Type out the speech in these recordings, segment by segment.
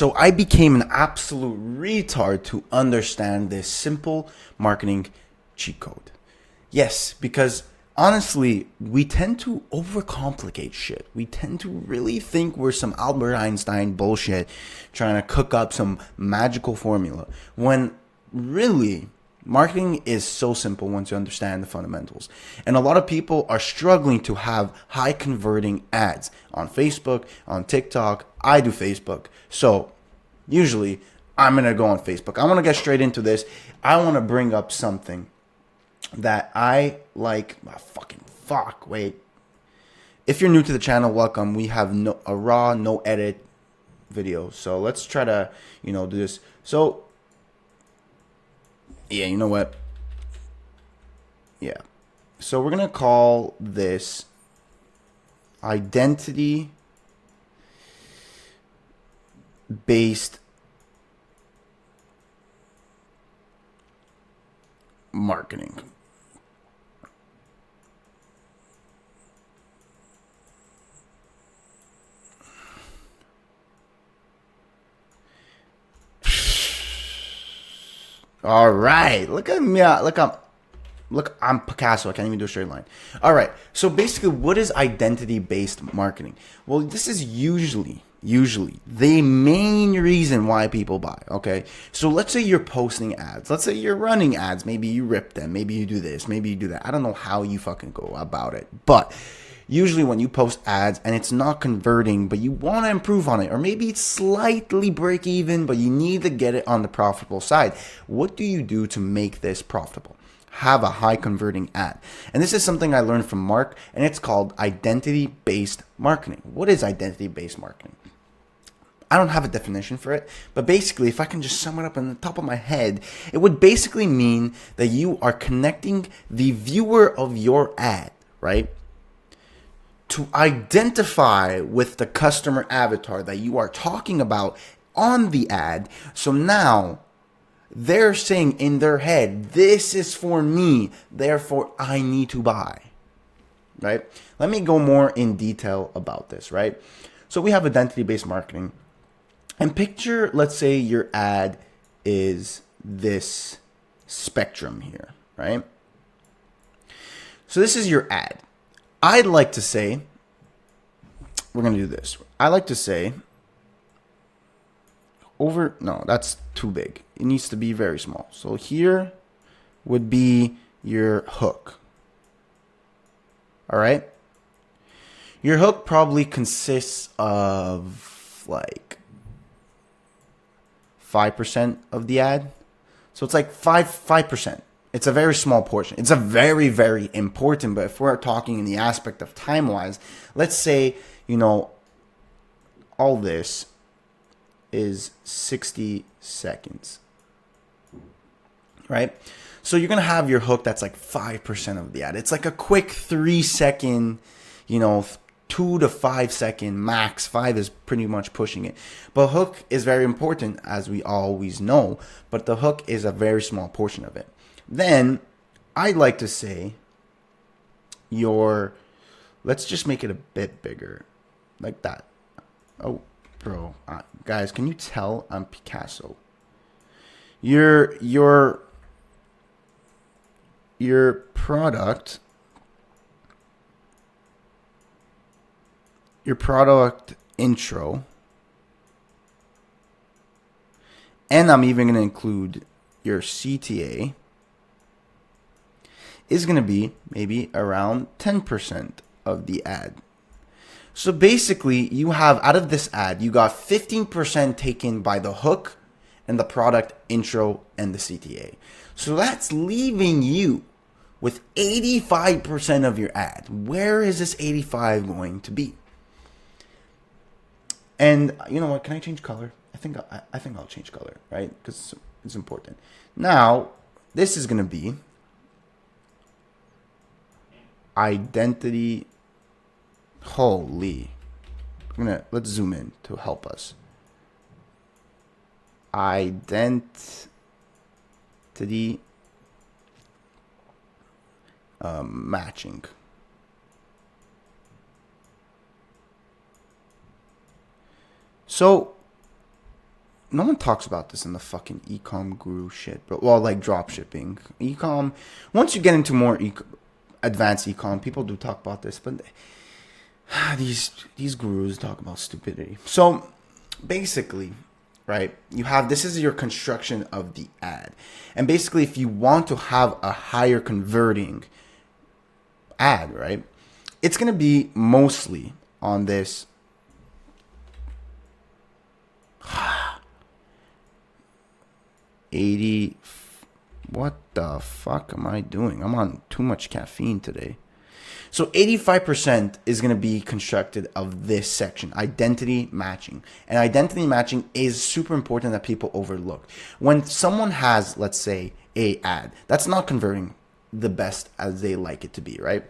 So I became an absolute retard to understand this simple marketing cheat code. Yes, because honestly, we tend to overcomplicate shit. We tend to really think we're some Albert Einstein bullshit trying to cook up some magical formula when really marketing is so simple once you understand the fundamentals. And a lot of people are struggling to have high converting ads on Facebook, on TikTok. I do Facebook. So usually I'm going to go on Facebook. I want to get straight into this. I want to bring up something that I like. Wait. If you're new to the channel, welcome. We have a raw, no edit video. So let's try to, do this. So yeah, you know what? Yeah. So we're going to call this identity based marketing. All right. Look at me. Look, I'm Picasso. I can't even do a straight line. All right. So basically, what is identity-based marketing? Well, this is usually the main reason why people buy. Okay. So let's say you're posting ads. Let's say you're running ads. Maybe you rip them. Maybe you do this. Maybe you do that. I don't know how you fucking go about it. But usually when you post ads and it's not converting, but you want to improve on it, or maybe it's slightly break even, but you need to get it on the profitable side. What do you do to make this profitable? Have a high converting ad. And this is something I learned from Mark, and it's called identity-based marketing. What is identity-based marketing? I don't have a definition for it, but basically, if I can just sum it up on the top of my head, it would basically mean that you are connecting the viewer of your ad, right, to identify with the customer avatar that you are talking about on the ad. So now they're saying in their head, this is for me, therefore I need to buy, right? Let me go more in detail about this, right? So we have identity-based marketing. And picture, let's say your ad is this spectrum here, right? So this is your ad. I'd like to say, we're going to do this. I like to say, no, that's too big. It needs to be very small. So here would be your hook. All right? Your hook probably consists of like 5% of the ad. So it's like 5%. It's a very small portion. It's a very, very important, but if we're talking in the aspect of time-wise, let's say, all this is 60 seconds, right? So you're going to have your hook that's like 5% of the ad. It's like a quick 3-second, 2 to 5 second max. 5 is pretty much pushing it. But hook is very important, as we always know, but the hook is a very small portion of it. Then I'd like to say let's just make it a bit bigger, like that. Oh, bro, guys, can you tell I'm Picasso? Your product intro, and I'm even going to include your CTA, is going to be maybe around 10% of the ad. So basically, you have, out of this ad, you got 15% taken by the hook and the product intro and the CTA. So that's leaving you with 85% of your ad. Where is this 85 going to be? And you know what? Can I change color? I think I'll change color, right? Because it's important. Now, this is going to be identity. Holy. Let's zoom in to help us. Identity matching. So no one talks about this in the fucking ecom guru shit, but well, like drop shipping, ecom. Once you get into more advanced ecom, people do talk about this, but these gurus talk about stupidity. So basically, right, you have, this is your construction of the ad, and basically, if you want to have a higher converting ad, right, it's gonna be mostly on this. What the fuck am I doing? I'm on too much caffeine today. So 85% is going to be constructed of this section, identity matching. And identity matching is super important that people overlook. When someone has, let's say, a ad that's not converting the best as they like it to be, right?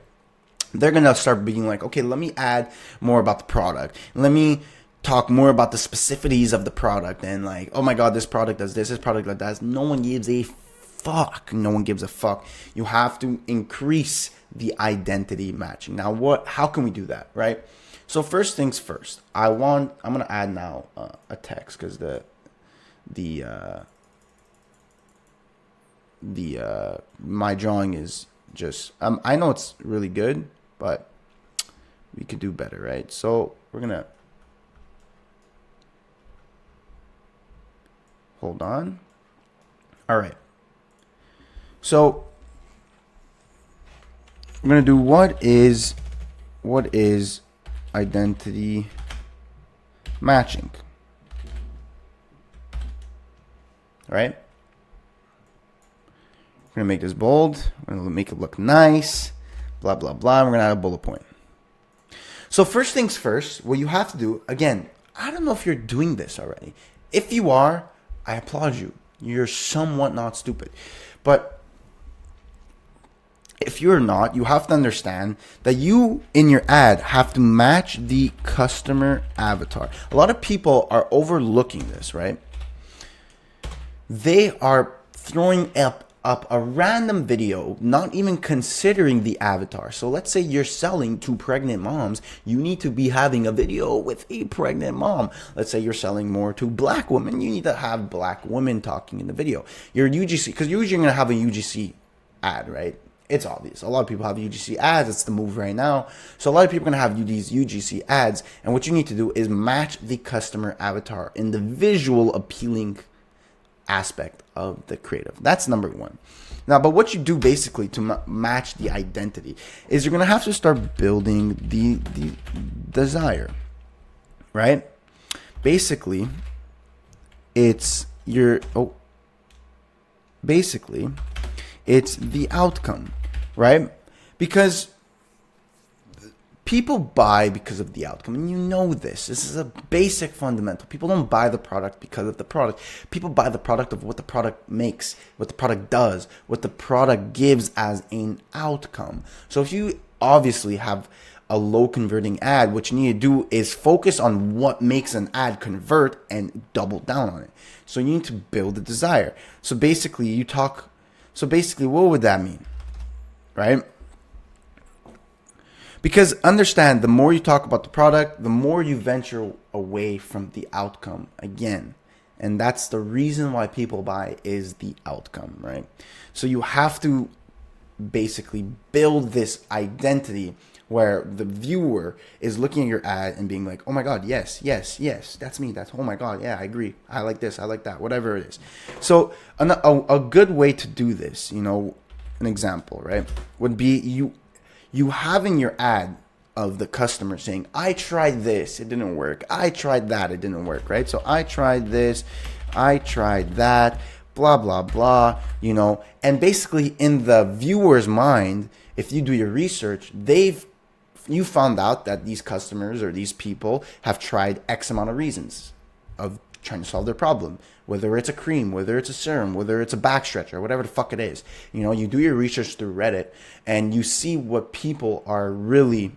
They're going to start being like, okay, let me add more about the product. Let me talk more about the specificities of the product, and like, oh my god, this product does this product like that. No one gives a fuck. No one gives a fuck. You have to increase the identity matching. Now, how can we do that, right? So first things first, I'm gonna add now a text, because my drawing is just I know it's really good, but we could do better, right? So we're gonna hold on. All right. So we're going to do what is identity matching. All right? We're going to make this bold. We're going to make it look nice. Blah, blah, blah. We're going to add a bullet point. So first things first, what you have to do, again, I don't know if you're doing this already. If you are, I applaud you. You're somewhat not stupid. But if you're not, you have to understand that you, in your ad, have to match the customer avatar. A lot of people are overlooking this, right? They are throwing up a random video, not even considering the avatar. So let's say you're selling to pregnant moms, you need to be having a video with a pregnant mom. Let's say you're selling more to black women, you need to have black women talking in the video. Your UGC, because usually you're going to have a UGC ad, right? It's obvious. A lot of people have UGC ads. It's the move right now. So a lot of people are going to have these UGC ads, and what you need to do is match the customer avatar in the visual appealing aspect of the creative. That's number one. Now, but what you do basically to match the identity is you're going to have to start building the desire, right? Basically, it's it's the outcome, right? Because people buy because of the outcome, and you know this. This is a basic fundamental. People don't buy the product because of the product. People buy the product of what the product makes, what the product does, what the product gives as an outcome. So if you obviously have a low converting ad, what you need to do is focus on what makes an ad convert and double down on it. So you need to build the desire. So basically, what would that mean, right? Because understand, the more you talk about the product, the more you venture away from the outcome again. And that's the reason why people buy, is the outcome, right? So you have to basically build this identity where the viewer is looking at your ad and being like, oh my God, yes, that's me. Oh my God, yeah, I agree. I like this, I like that, whatever it is. So a good way to do this, an example, right, would be you have in your ad of the customer saying, I tried this, it didn't work. I tried that, it didn't work, right? So I tried this, I tried that, blah, blah, blah, and basically in the viewer's mind, if you do your research, you found out that these customers or these people have tried X amount of reasons of trying to solve their problem, whether it's a cream, whether it's a serum, whether it's a back stretcher, whatever the fuck it is. You do your research through Reddit and you see what people are really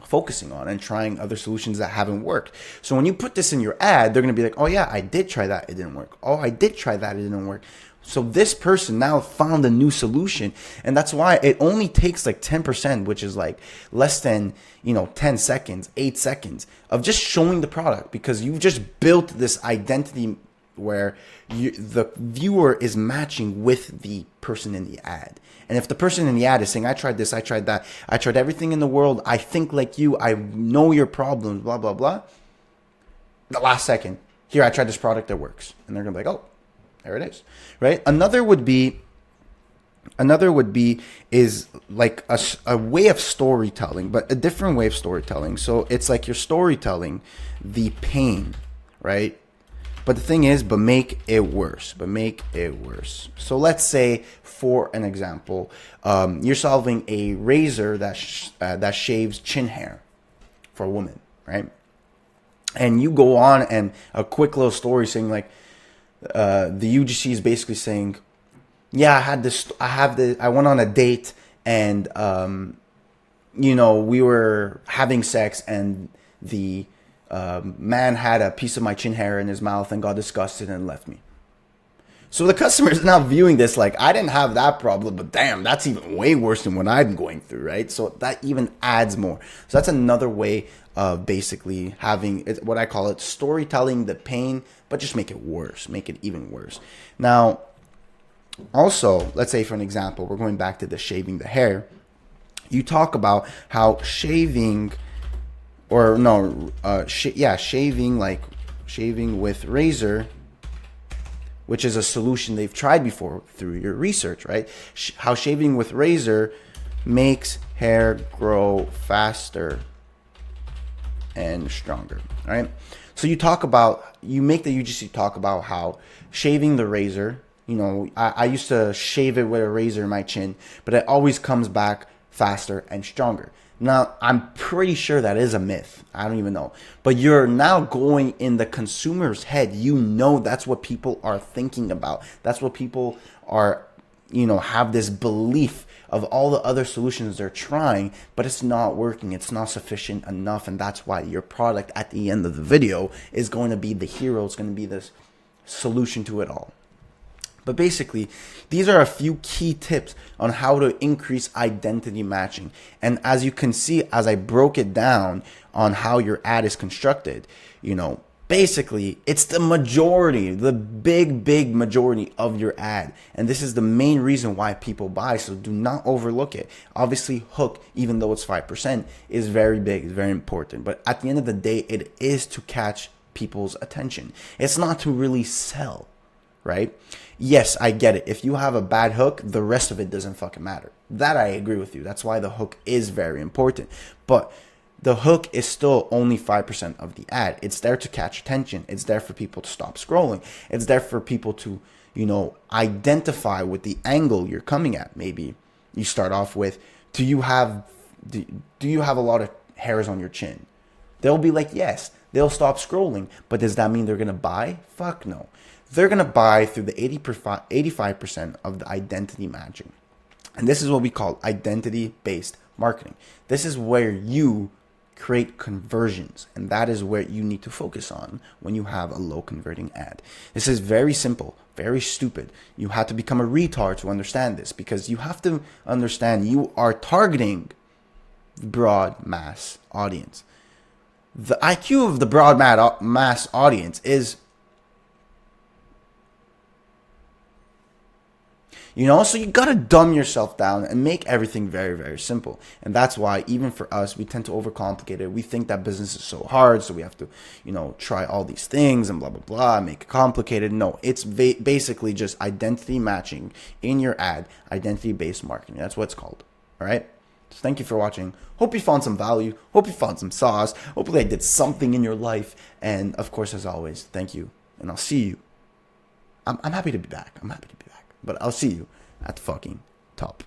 focusing on and trying other solutions that haven't worked. So when you put this in your ad, they're going to be like, oh yeah, I did try that, it didn't work. Oh, I did try that, it didn't work. So this person now found a new solution, and that's why it only takes like 10%, which is like less than, 10 seconds, 8 seconds of just showing the product, because you've just built this identity where the viewer is matching with the person in the ad. And if the person in the ad is saying, I tried this, I tried that, I tried everything in the world, I think like you, I know your problems, blah, blah, blah. The last second, here, I tried this product that works. And they're going to be like, oh, there it is, right? Another would be is like a way of storytelling, but a different way of storytelling. So it's like you're storytelling the pain, right? But the thing is, but make it worse. So let's say, for an example, you're solving a razor that shaves chin hair for a woman, right? And you go on and a quick little story saying like, the UGC is basically saying, yeah, I went on a date and, we were having sex and the man had a piece of my chin hair in his mouth and got disgusted and left me. So the customer is now viewing this like, I didn't have that problem, but damn, that's even way worse than what I'm going through, right? So that even adds more. So that's another way of basically having what I call it, storytelling the pain, but just make it worse, make it even worse. Now, also, let's say for an example, we're going back to the shaving the hair. You talk about how shaving with razor, which is a solution they've tried before through your research, right? How shaving with razor makes hair grow faster and stronger, right? So you make the UGC talk about how shaving the razor, I used to shave it with a razor in my chin, but it always comes back faster and stronger. Now, I'm pretty sure that is a myth. I don't even know. But you're now going in the consumer's head. That's what people are thinking about. That's what people are, have this belief of all the other solutions they're trying, but it's not working. It's not sufficient enough. And that's why your product at the end of the video is going to be the hero. It's going to be this solution to it all. But basically, these are a few key tips on how to increase identity matching. And as you can see, as I broke it down on how your ad is constructed, basically it's the majority, the big majority of your ad. And this is the main reason why people buy. So do not overlook it. Obviously, hook, even though it's 5%, is very big, it's very important. But at the end of the day, it is to catch people's attention. It's not to really sell, right? Yes, I get it. If you have a bad hook, the rest of it doesn't fucking matter. That I agree with you. That's why the hook is very important. But the hook is still only 5% of the ad. It's there to catch attention. It's there for people to stop scrolling. It's there for people to, identify with the angle you're coming at. Maybe you start off with, do you have a lot of hairs on your chin? They'll be like, yes. They'll stop scrolling. But does that mean they're going to buy? Fuck no. They're going to buy through the 85% of the identity matching. And this is what we call identity-based marketing. This is where you create conversions. And that is where you need to focus on when you have a low converting ad. This is very simple, very stupid. You have to become a retard to understand this, because you have to understand you are targeting the broad mass audience. The IQ of the broad mass audience is, so you got to dumb yourself down and make everything very, very simple. And that's why even for us, we tend to overcomplicate it. We think that business is so hard, so we have to, try all these things and blah, blah, blah, make it complicated. No, it's basically just identity matching in your ad, identity-based marketing. That's what it's called. All right? So thank you for watching. Hope you found some value. Hope you found some sauce. Hopefully I did something in your life. And of course, as always, thank you. And I'll see you. I'm happy to be back. But I'll see you at the fucking top.